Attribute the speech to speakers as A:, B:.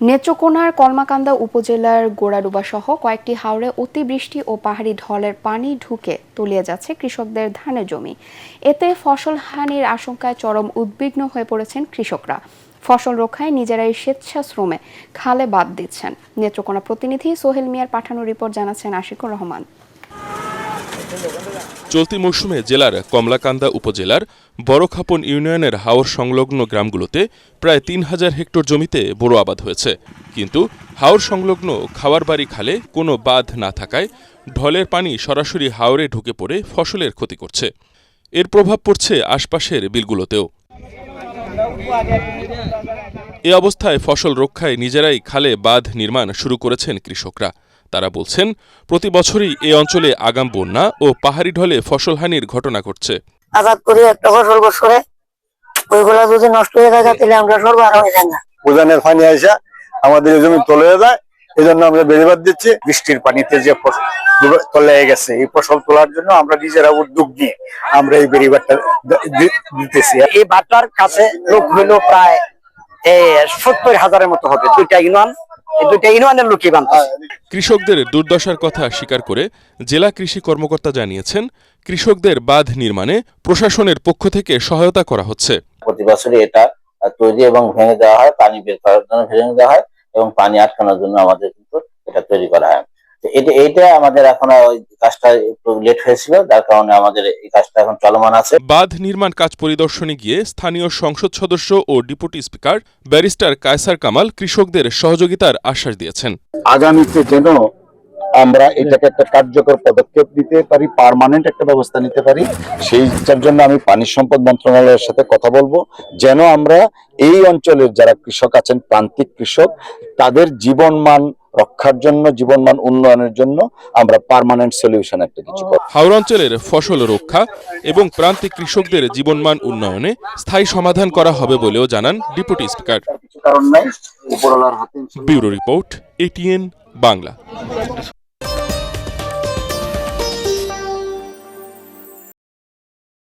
A: নেত্রকোনার কলমাকান্দা উপজেলার গোড়াডুবা সহ কয়েকটি হাওরে অতিবৃষ্টি ও পাহাড়ি ঢলের পানি ঢুকে তলিয়ে যাচ্ছে কৃষকদের ধানের জমি। এতে ফসল হানির আশঙ্কায় চরম উদ্বিগ্ন হয়ে পড়েছেন কৃষকরা। ফসল রক্ষায় নিজেরাই স্বেচ্ছাশ্রমে খালে বাঁধ দিচ্ছেন। নেত্রকোনা প্রতিনিধি সোহেল মিয়ার পাঠানো রিপোর্ট জানাচ্ছেন আশিকুর রহমান।
B: চলতি মৌসুমে জেলার কমলাকান্দা উপজেলার বড়খাপন ইউনিয়নের হাওর সংলগ্ন গ্রামগুলোতে প্রায় ৩,০০০ হেক্টর জমিতে বোরো আবাদ হয়েছে। কিন্তু হাওর সংলগ্ন খাওয়ার বাড়ি খালে কোনো বাঁধ না থাকায় ঢলের পানি সরাসরি হাওরে ঢুকে পড়ে ফসলের ক্ষতি করছে। এর প্রভাব পড়ছে আশপাশের বিলগুলোতেও। এ অবস্থায় ফসল রক্ষায় নিজেরাই খালে বাঁধ নির্মাণ শুরু করেছেন কৃষকরা। তারা বলছেন, প্রতি বছরই এ অঞ্চলে আগাম বন্যা ও পাহাড়ি ঢলে ফসলহানির ঘটনা ঘটছে।
C: আবাদ করি একটা ফসল বছরে ওইগুলা যদি নষ্ট হয়ে যায় তাহলে আমরা সর্বহারা হয়ে যাই না।
D: উজানের পানি আইসা আমাদের জমি তলে যায়, এই জন্য আমরা বেড়িবাঁধ দিচ্ছি। বৃষ্টির পানিতে যে তলে গেছে এই ফসল তোলার জন্য আমরা নিজেরা উদ্যোগ নিয়ে আমরা এই বেড়িবাঁধটা দিতেছি।
C: এই বাটার কাছে লোক হইলো প্রায় ৭০,০০০-এর মতো হবে। দুইটা ইউনিয়নের লোকই বানতে।
B: কৃষকদের দুর্দশার কথা স্বীকার করে জেলা কৃষি কর্মকর্তা জানিয়েছেন, কৃষকদের বাঁধ নির্মাণে প্রশাসনের পক্ষ থেকে সহায়তা করা হচ্ছে।
E: প্রতি বছরই এটা তৈরি এবং ভেঙে দেওয়া হয়, পানি বের করার জন্য ভেঙে দেওয়া হয় এবং পানি আটকানোর জন্য আমাদের কিন্তু এটা তৈরি করা হয়। এইটা আমাদের এখন ওই কাজটা একটু লেট হয়েছিল, যার কারণে আমাদের এই কাজটা এখন চলমান আছে।
B: বাঁধ নির্মাণ কাজ পরিদর্শনে গিয়ে স্থানীয় সংসদ সদস্য ও deputy speaker barrister Kaisar Kamal কৃষকদের সহযোগিতার আশ্বাস দিয়েছেন।
D: আগামীতে যেন আমরা এটাকে একটা কার্যকর পদক্ষেপ নিতে পারি, পার্মানেন্ট একটা ব্যবস্থা নিতে পারি, সেইটার জন্য আমি পানি সম্পদ মন্ত্রণালয়ের সাথে কথা বলবো, যেন আমরা এই অঞ্চলের যারা কৃষক আছেন, প্রান্তিক কৃষক, তাদের জীবনমান রক্ষার জন্য, জীবনমান উন্নয়নের জন্য আমরা পার্মানেন্ট সলিউশন একটা কিছু করব।
B: হাওর অঞ্চলের ফসল রক্ষা এবং প্রান্তিক কৃষকদের জীবনমান উন্নয়নে স্থায়ী সমাধান করা হবে বলেও জানান ডেপুটি স্পিকার।
D: কারণ নাই, উপরওয়ালার হাতে।
B: Bureau report, ATN Bangla.